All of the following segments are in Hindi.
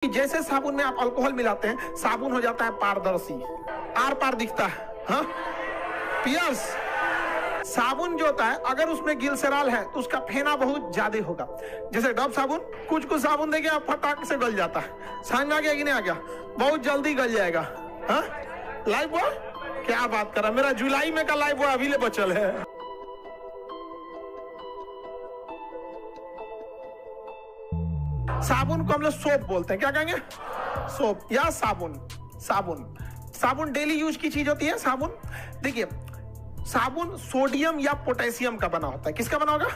जैसे साबुन में आप अल्कोहल मिलाते हैं साबुन हो जाता है पारदर्शी, आर पार दिखता है। हाँ पियर्स, साबुन जो होता है अगर उसमें ग्लिसरॉल है तो उसका फेना बहुत ज्यादा होगा। जैसे डब साबुन, कुछ कुछ साबुन देखिए आप फटाक से गल जाता है। समझ में आ गया कि नहीं आ गया? बहुत जल्दी गल जाएगा। हाँ लाइव बॉय क्या बात कर रहा, मेरा जुलाई में का लाइव बॉय अभी ले बचल है। साबुन को हम लोग सोप बोलते हैं, क्या कहेंगे? सोप या साबुन। साबुन साबुन डेली यूज की चीज होती है। साबुन देखिए, साबुन सोडियम या पोटेशियम का बना होता है। किसका बना होगा?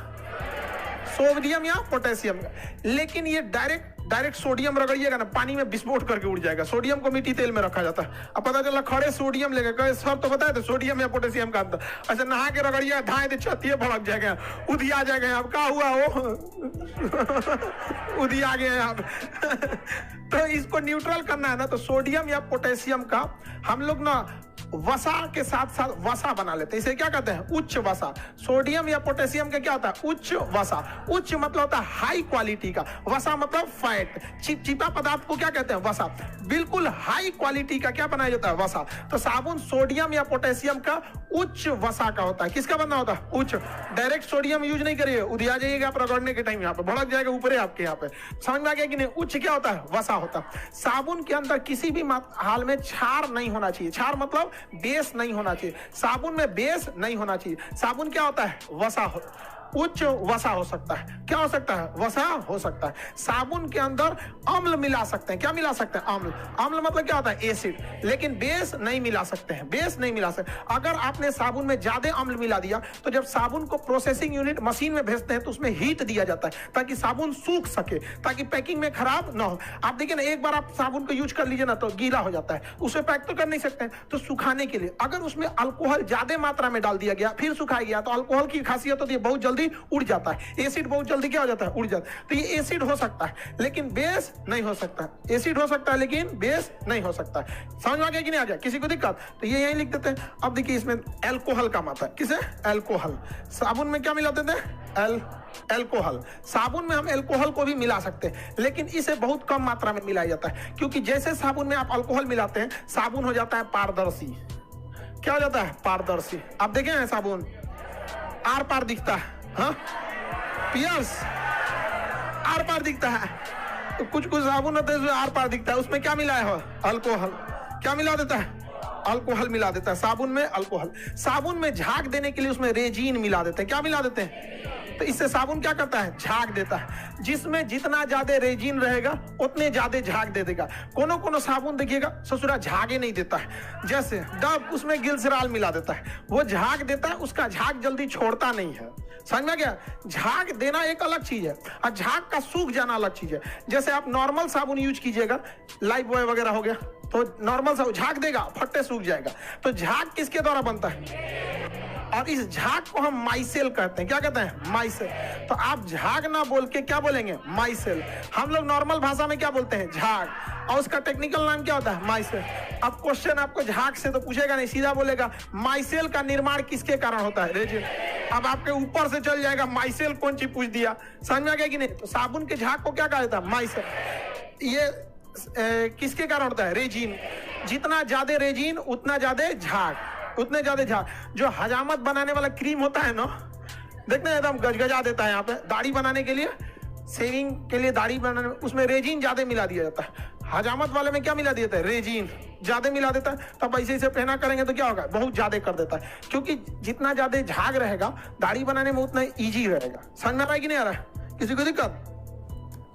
सोडियम या पोटेशियम का। लेकिन ये डायरेक्ट सोडियम रगड़िएगा ना, पानी में विस्फोट करके उड़ जाएगा। सोडियम को मीठी तेल में रखा जाता है। अब पता चला खड़े सोडियम लेके कहे सब तो बताए थे सोडियम या पोटेशियम का अंतर। अच्छा नहा के रगड़िएगा, धाए दे छतिए भड़क जाएगा, उधी आ जाएगा। अब क्या हुआ वो उधी आ गए आप तो इसको न्यूट्रल करना है ना, तो सोडियम या पोटेशियम का हम लोग ना वसा के साथ साथ वसा बना लेते हैं। इसे क्या कहते हैं? उच्च वसा। सोडियम या पोटेशियम का क्या होता है? उच्च वसा। उच्च मतलब होता है हाई क्वालिटी का, वसा मतलब फैट, चिपचिपा पदार्थ को क्या कहते हैं? वसा। बिल्कुल हाई क्वालिटी का क्या बनाया जाता है? वसा। तो साबुन सोडियम या पोटेशियम का उच्च वसा का होता है। किसका बनना होता है? उच्च। डायरेक्ट सोडियम यूज नहीं करिए, उधिया जाइएगा आप रगड़ने के टाइम, यहाँ पे भड़क जाएगा ऊपर है आपके। यहाँ पे समझ में आ गया कि नहीं? उच्च क्या होता है? वसा होता है। साबुन के अंदर किसी भी हाल में क्षार नहीं होना चाहिए। क्षार मतलब बेस नहीं होना चाहिए। साबुन में बेस नहीं होना चाहिए। साबुन क्या होता है? वसा उच्च वसा हो सकता है। क्या हो सकता है? वसा हो सकता है। साबुन के अंदर अम्ल मिला सकते हैं। क्या मिला सकते हैं? अम्ल। अम्ल मतलब क्या होता है? एसिड। लेकिन बेस नहीं मिला सकते हैं। बेस नहीं मिला सकते। अगर आपने साबुन में ज्यादा अम्ल मिला दिया तो जब साबुन को प्रोसेसिंग यूनिट मशीन में भेजते हैं तो उसमें हीट दिया जाता है ताकि साबुन सूख सके, ताकि पैकिंग में खराब ना हो। आप देखिए ना, एक बार आप साबुन को यूज कर लीजिए ना तो गीला हो जाता है, उसे पैक तो कर नहीं सकते। तो सुखाने के लिए अगर उसमें अल्कोहल ज्यादा मात्रा में डाल दिया गया फिर सुखाया गया तो अल्कोहल की खासियत होती है बहुत जल्दी उड़ जाता है। एसिड बहुत जल्दी क्या हो जाता है? उड़ जाता है। तो ये एसिड हो सकता है लेकिन बेस नहीं हो सकता। एसिड हो सकता है लेकिन बेस नहीं हो सकता। समझ में आ गया कि नहीं आ गया? किसी को दिक्कत तो ये यहीं लिख देते हैं। अब देखिए इसमें एल्कोहल का मात्रा किसे? एल्कोहल। साबुन में क्या मिला देते हैं? एल्कोहल। साबुन में हम एल्कोहल को भी मिला सकते हैं लेकिन इसे बहुत कम मात्रा में मिलाया जाता है, क्योंकि जैसे साबुन में आप अल्कोहल मिलाते हैं साबुन हो जाता है पारदर्शी। क्या हो जाता है? पारदर्शी। आप देखें हैं साबुन आर पार दिखता है। हाँ पियर्स, आर पार दिखता है। तो कुछ कुछ साबुन होते हैं आर पार दिखता है, उसमें क्या मिला है? अल्कोहल। क्या मिला देता है? अल्कोहल मिला देता है साबुन में। अल्कोहल। साबुन में झाग देने के लिए उसमें रेजिन मिला देते हैं। क्या मिला देते हैं? तो इससे साबुन क्या करता है? झाग देता है। जिसमें जितना ज्यादा रेजिन रहेगा उतने ज्यादा झाग दे देगा। कोनो कोनो साबुन देखिएगा ससुरा झागे नहीं देता है। जैसे डब, उसमें ग्लिसरॉल मिला देता है, वो झाग देता है, उसका झाग जल्दी छोड़ता नहीं है। समझ में गया? झाग देना एक अलग चीज है और झाग का सूख जाना अलग चीज है। जैसे आप नॉर्मल साबुन यूज कीजिएगा, लाइफ बॉय वगैरह हो गया, तो नॉर्मल साबुन झाग देगा, फट्टे सूख जाएगा। तो झाग किसके द्वारा बनता है? और इस झाग को हम माइसेल कहते हैं। क्या कहते हैं? माइसेल। तो आप झाग ना बोल के क्या बोलेंगे? माइसेल। हम लोग नॉर्मल भाषा में क्या बोलते हैं? झाग। और उसका टेक्निकल नाम क्या होता है? माइसेल। अब क्वेश्चन आपको झाग से तो पूछेगा नहीं, सीधा बोलेगा माइसेल का निर्माण किसके कारण होता है? रेजिन। अब आपके ऊपर से चल जाएगा माइसेल कौन चीज पूछ दिया। समझ में आ गया कि नहीं? तो साबुन के झाग को क्या कहा जाता है? माइसेल। ये किसके कारण होता है? रेजिन। जितना ज्यादा रेजिन उतना ज्यादा झाग, उतने ज्यादा झाग। जो हजामत बनाने वाला क्रीम होता है ना, देखते हैं एकदम गजगजा देता है। यहाँ पे दाढ़ी बनाने के लिए, शेविंग के लिए दाढ़ी बनाने में उसमें रेजिन ज्यादा मिला दिया जाता है। हजामत वाले में क्या मिला दिया जाता है? रेजिन ज्यादा मिला देता है। तब ऐसे ऐसे पहना करेंगे तो क्या होगा? बहुत ज्यादा कर देता है, क्योंकि जितना ज्यादा झाग रहेगा दाढ़ी बनाने में उतना ईजी रहेगा। समझ में आ रहा है कि नहीं आ रहा है? किसी को दिक्कत?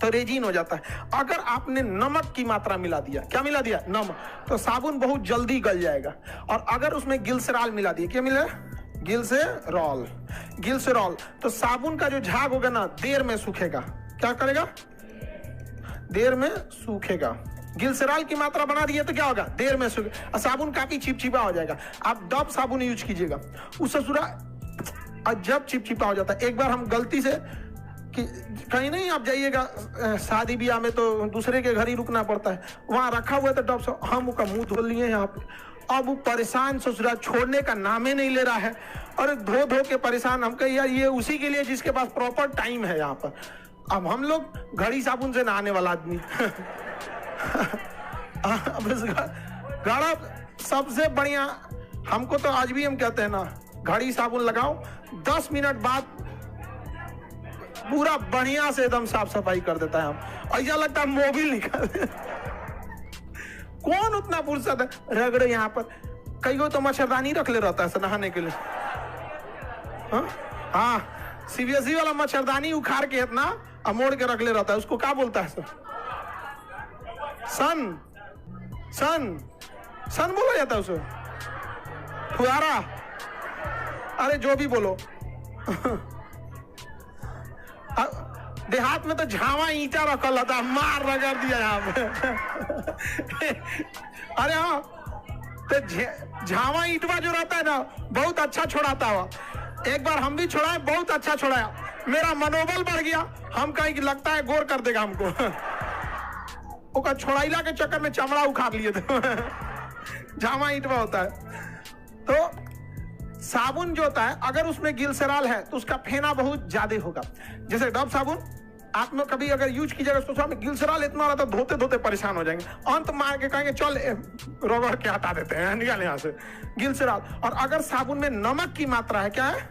तो रेजिन हो जाता है। अगर आपने नमक की मात्रा मिला दिया, क्या मिला दिया? नमक, तो साबुन बहुत जल्दी गल जाएगा। और अगर उसमें ग्लिसरॉल मिला दिया, क्या मिला? ग्लिसरॉल। ग्लिसरॉल, तो साबुन का जो झाग होगा ना देर में सूखेगा। क्या करेगा? देर में सूखेगा। ग्लिसरॉल की मात्रा बना दिए तो क्या होगा? देर में सूखे और साबुन काफी चिपचिपा हो जाएगा। आप डब साबुन यूज कीजिएगा, उस ससुरा जब चिपचिपा हो जाता है। एक बार हम गलती से कि कहीं नहीं आप जाइएगा शादी ब्याह में तो दूसरे के घर ही रुकना पड़ता है, वहां रखा हुआ था डब साबुन, हम उसका मुंह धो लिए यहाँ पे। अब वो परेशान ससुरा छोड़ने का नाम ही नहीं ले रहा है और धो धो के परेशान। हम कहे यार ये उसी के लिए जिसके पास प्रॉपर टाइम है यहाँ पर। अब हम लोग घड़ी साबुन से नहाने वाला आदमी अब इस घड़ा सबसे बढ़िया, हमको तो आज भी हम कहते हैं ना, घड़ी साबुन लगाओ, 10 मिनट बाद पूरा बढ़िया से एकदम साफ सफाई कर देता है। हम ऐसा लगता है मोबिल निकाल। कौन उतना फुर्सत है रगड़े यहाँ पर। कई को तो मच्छरदानी रख ले रहता है नहाने के लिए। हाँ, सीबीएसई वाला मच्छरदानी उखाड़ के इतना मोड़ के रख ले रहता है, उसको क्या बोलता है सर? सन बोला जाता है उसे, फुहारा, अरे जो भी बोलो। देहात में तो झावा ईंटा रखा था, मार रगड़ दिया यहाँ पे। अरे हाँ, तो झावा ईंटवा जो रहता है ना, बहुत अच्छा छोड़ाता हुआ। एक बार हम भी छोड़ाए, बहुत अच्छा छोड़ाया, मेरा मनोबल बढ़ गया। हम कहीं कि लगता है गोर कर देगा हमको। ओका छोड़ाइला के चक्कर में चमड़ा उखाड़ लिए थे। झावा ईंटवा होता है। तो साबुन जो होता है, अगर उसमें ग्लिसरॉल है तो उसका फेना बहुत ज्यादा होगा। जैसे डब साबुन आप लोग कभी अगर यूज कीजिएगा तो उसमें ग्लिसरॉल इतना रहता है, धोते धोते परेशान हो जाएंगे। अंत मार के कहेंगे चल रगड़ के हटा देते हैं, निकाल यहाँ से ग्लिसरॉल। और अगर साबुन में नमक की मात्रा है, क्या है,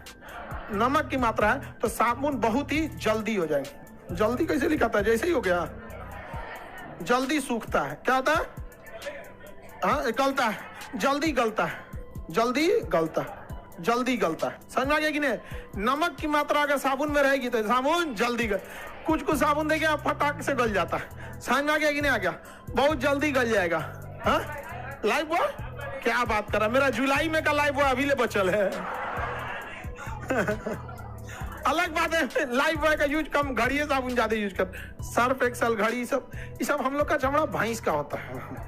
नमक की मात्रा है, तो साबुन बहुत ही जल्दी हो जाएंगे। जल्दी कैसे लिखा था, जैसे ही हो गया, जल्दी सूखता है। क्या होता है? हाँ, गलता है, जल्दी गलता है, जल्दी गलता है, जल्दी गलता है। समझ में आ गया कि नहीं? नमक की मात्रा अगर साबुन में रहेगी तो साबुन जल्दी गल, कुछ कुछ साबुन देखिए फटाक से गल जाता है। समझ में आ गया कि नहीं आ गया? बहुत जल्दी गल जाएगा। हाँ, लाइफ बॉय क्या बात कर रहा है, मेरा जुलाई में का लाइफ बॉय अभी ले बचल है। अलग बात है, लाइफ बॉय का यूज कम, घड़ी साबुन ज्यादा यूज कर, सर्फ एक्सल, घड़ी, सब ये सब हम लोग का चमड़ा भैंस का होता है।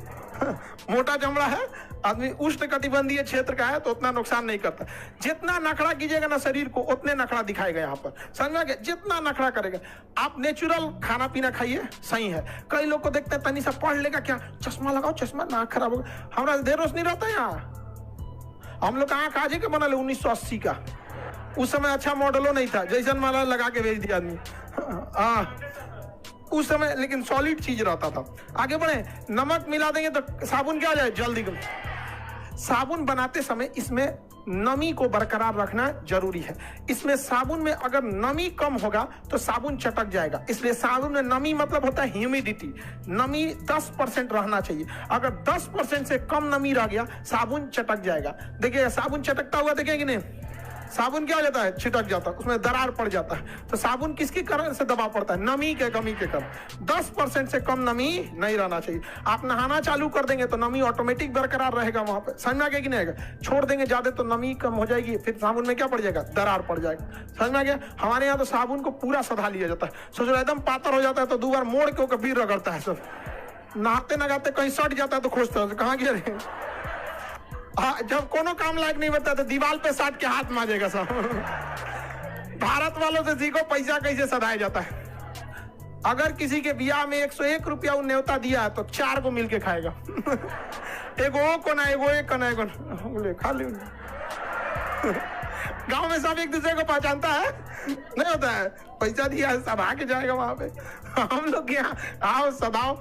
मोटा चमड़ा है, आदमी उष्ण कटिबंधीय क्षेत्र का है तो उतना नुकसान नहीं करता। जितना नखरा कीजिएगा ना शरीर को, उतने नखरा दिखाएगा यहाँ पर। समझ में? जितना नखरा करेगा, आप नेचुरल खाना पीना खाइए, सही है। कई लोग को देखते हैं तनी सा पढ़ लेगा, क्या चश्मा लगाओ, चश्मा ना खराब होगा। हमारा देर रोशनी रहता है यहाँ। हम लोग आँख आज के बना ले 1980 का, उस समय अच्छा मॉडलो नहीं था, जैसन माला लगा के भेज दिया आदमी। हाँ, उस समय लेकिन सॉलिड चीज रहता था। आगे बढ़े, नमक मिला देंगे तो साबुन क्या हो जाए, जल्दी। साबुन बनाते समय इसमें नमी को बरकरार रखना जरूरी है। इसमें साबुन में अगर नमी कम होगा तो साबुन चटक जाएगा, इसलिए साबुन में नमी मतलब होता है ह्यूमिडिटी। नमी 10% रहना चाहिए। अगर 10% से कम नमी रह गया, साबुन चटक जाएगा। देखिए साबुन चटकता हुआ देखें कि नहीं, साबुन क्या हो जाता है, छिटक जाता है, उसमें दरार पड़ जाता है। तो साबुन किसके कारण से दबाव पड़ता है, नमी के कमी के कारण। 10% से कम नमी नहीं रहना चाहिए। आप नहाना चालू कर देंगे तो नमी ऑटोमेटिक बरकरार रहेगा वहां पे। समझ में आ गया कि नहीं आएगा? छोड़ देंगे ज्यादा तो नमी कम हो जाएगी, फिर साबुन में क्या पड़ जाएगा, दरार पड़ जाएगा। समझ में आ गया? हमारे यहाँ तो साबुन को पूरा सधा लिया जाता है। सोचो एकदम पातर हो जाता है तो 2 बार मोड़ के फिर रगड़ता है सब। नहाते नहाते कहीं सट जाता है तो खोजता है कहाँ गिरे। हाँ, जब कोनो काम लायक नहीं बता तो दीवार पे साट के हाथ मारेगा सब। भारत वालों से सीखो पैसा कैसे सधाया जाता है। अगर किसी के बियाह में 101 रुपया न्योता दिया है तो 4 को मिलके खाएगा। एगो कोना, एगो एक कोना, एगो खा ली। गांव में सब एक दूसरे को पहचानता है, नहीं होता है, पैसा दिया है सधा के जाएगा वहां पे। हम लोग यहाँ आओ सदाओ।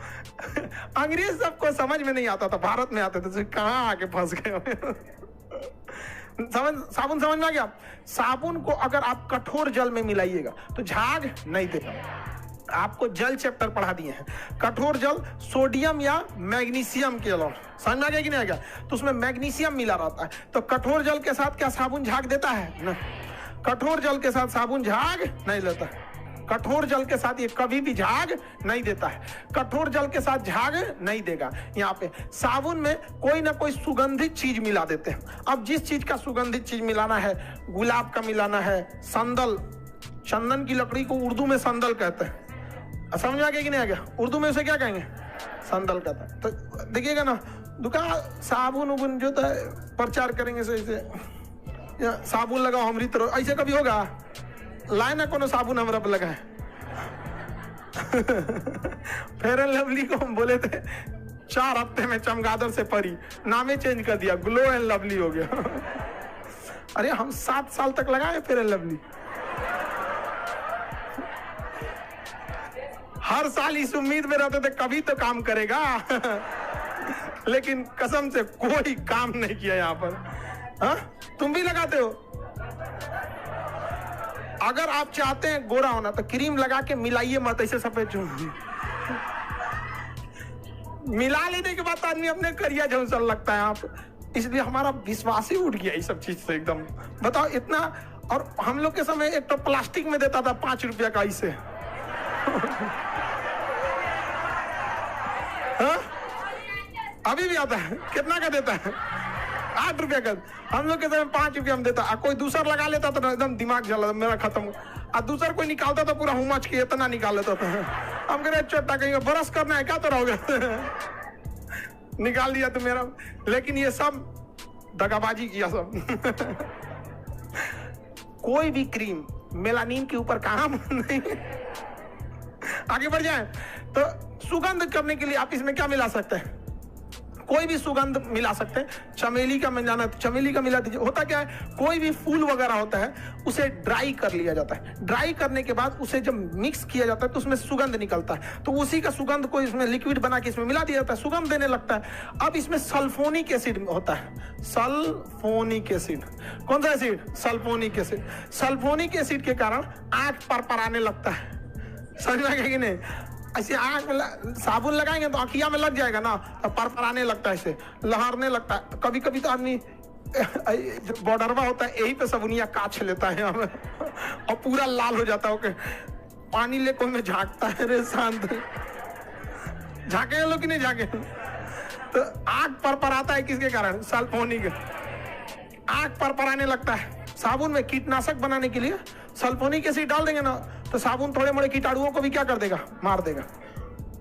अंग्रेज सबको समझ में नहीं आता था, भारत में आते थे, कहाँ आके फंस गए। साबुन समझ में आ गया? साबुन को अगर आप कठोर जल में मिलाइएगा तो झाग नहीं देगा। आपको जल चैप्टर पढ़ा दिए हैं। कठोर जल सोडियम या मैग्नीशियम के अलावा, समझ में आ गया कि नहीं आ गया? तो उसमें मैग्नीशियम मिला रहता है। तो कठोर जल के साथ क्या साबुन झाग देता है? नहीं, कठोर जल के साथ साबुन झाग नहीं लेता है। कठोर जल के साथ ये कभी भी झाग नहीं देता है। कठोर जल के साथ झाग नहीं देगा। यहाँ पे साबुन में कोई ना कोई सुगंधित चीज मिला देते हैं। अब जिस चीज का सुगंधित चीज मिलाना है, गुलाब का मिलाना है, संदल, चंदन की लकड़ी को उर्दू में संदल कहते हैं। समझ आ गया कि नहीं आ गया? उर्दू में उसे क्या कहेंगे? संदल कहता है। तो देखिएगा ना, दुकान साबुन उबुन जो है प्रचार करेंगे से साबुन लगाओ हमारी तरह, ऐसे कभी होगा? लाए ना कोनो साबुन हमारा पे लगाए। फेयर एंड लवली को हम बोले थे 4 हफ्ते में चमगादड़ से परी, नामे चेंज कर दिया, ग्लो एंड लवली हो गया। अरे हम 7 साल तक लगाए फेयर एंड लवली। हर साल इस उम्मीद में रहते थे कभी तो काम करेगा लेकिन कसम से कोई काम नहीं किया यहाँ पर। हाँ, तुम भी लगाते हो? अगर आप चाहते हैं गोरा होना तो क्रीम लगा के मिलाइए मत, ऐसे सफेद चून मिला लेने के बाद आदमी अपने करिया झंसल लगता है आप। इसलिए हमारा विश्वास ही उठ गया इस सब चीज से एकदम। बताओ इतना, और हम लोग के समय एक तो प्लास्टिक में देता था 5 रुपया का इसे हाँ? अभी भी आता है, कितना का देता है? 8 रुपया का। हम लोग के समय 5 रुपया में देता। कोई दूसरा लगा लेता तो एकदम दिमाग जला मेरा खत्म। और दूसरा कोई निकालता तो पूरा हुमच के इतना निकाल लेता था। हम कह रहे चोटा कहीं ब्रश करना है क्या तो रहोगे निकाल दिया तो मेरा। लेकिन ये सब दगाबाजी किया सब कोई भी क्रीम मेलानिन के ऊपर काम नहीं। आगे बढ़ जाए तो सुगंध करने के लिए आप इसमें क्या मिला सकते हैं? कोई भी सुगंध मिला सकते हैं। चमेली का मिलाना, चमेली का मिला दीजिए। होता क्या है, कोई भी फूल वगैरह होता है उसे ड्राई कर लिया जाता है। ड्राई करने के बाद उसे जब मिक्स किया जाता है तो उसमें सुगंध निकलता है। तो उसी का सुगंध को इसमें लिक्विड बना के इसमें मिला दिया जाता है, सुगंध देने लगता है। अब इसमें सल्फोनिक एसिड होता है। सल्फोनिक एसिड, कौन सा acid? Sulphonic acid. Sulphonic acid के कारण आंख परपराने लगता है। समझ में आएगा कि नहीं? ऐसे आंख में साबुन लगाएंगे तो आँखिया में लग जाएगा ना, तो परपराने लगता है, ऐसे लहरने लगता है। कभी कभी तो आदमी जो बॉर्डरवा होता है यही पे सबुनिया काछ लेता है और पूरा लाल हो जाता है। ओके, पानी ले कोई में झांकता है, रे शांत झांके लोग कि नहीं झांके? तो आंख परपराता है किसके कारण? सल्फोनिक। आंख परपराने लगता है। साबुन में कीटनाशक बनाने के लिए सल्फोनिक एसिड डाल देंगे ना तो साबुन थोड़े मोड़े कीटाणुओं को भी क्या कर देगा? मार देगा।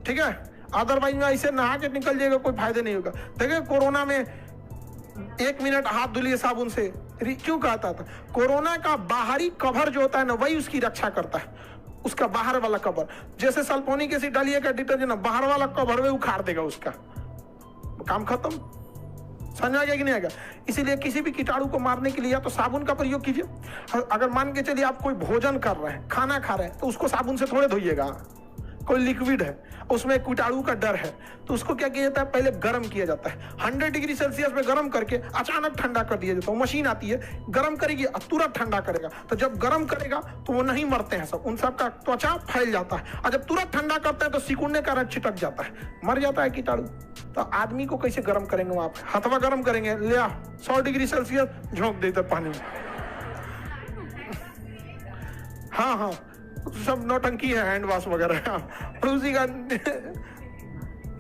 ठीक है, अदरवाइज में ऐसे नहा के निकल जाएगा, कोई फायदा नहीं होगा। देखिए कोरोना में 1 मिनट हाथ धुलिए साबुन से, क्यों कहता था? कोरोना का बाहरी कवर जो होता है ना वही उसकी रक्षा करता है, उसका बाहर वाला कवर। जैसे सल्फोनिक एसिड डालिएगा डिटर्जेंट, बाहर वाला कवर में उखाड़ देगा, उसका काम खत्म। समझ आ गया कि नहीं आएगा? इसीलिए किसी भी कीटाणु को मारने के लिए या तो साबुन का प्रयोग कीजिए। अगर मान के चलिए आप कोई भोजन कर रहे हैं, खाना खा रहे हैं, तो उसको साबुन से थोड़े धोइएगा। कोई लिक्विड है, उसमें कीटाणु का डर है, तो उसको क्या किया जाता है? पहले गर्म किया जाता है। 100 डिग्री सेल्सियस में गर्म करके अचानक ठंडा कर दिया जाता है। मशीन आती है, गर्म करेगी और तुरंत ठंडा करेगा। तो जब गर्म करेगा तो वो नहीं मरते हैं सब, उन सब का त्वचा फैल जाता है। और जब तुरंत ठंडा करते हैं तो सिकुड़ने का कारण चिटक जाता है, मर जाता है कीटाणु। तो आदमी को कैसे गर्म करेंगे? वहां पे हथवा गर्म करेंगे, ले 100 डिग्री सेल्सियस झोंक देते पानी में। हाँ हाँ, सब नौटंकी है, हैंड वॉश वगैरह, और उसी का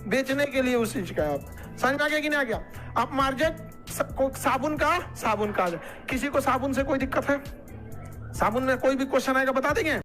बेचने के लिए उस चीज का। आप समझ में आ गया कि नहीं आ गया? आप मार्जिन साबुन का किसी को साबुन से कोई दिक्कत है? साबुन में कोई भी क्वेश्चन आएगा बता देंगे।